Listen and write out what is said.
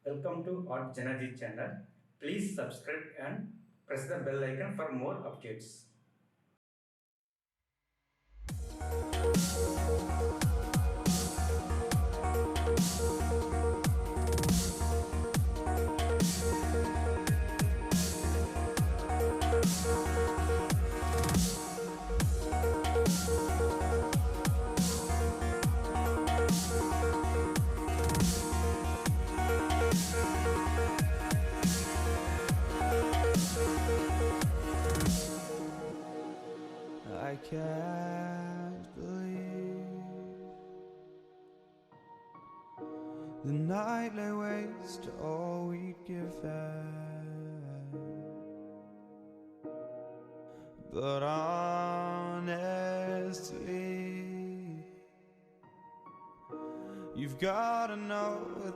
Welcome to artjanag channel. Please subscribe and press the bell icon for more updates. I can't believe the night lay waste to all we'd given. But honestly, you've gotta know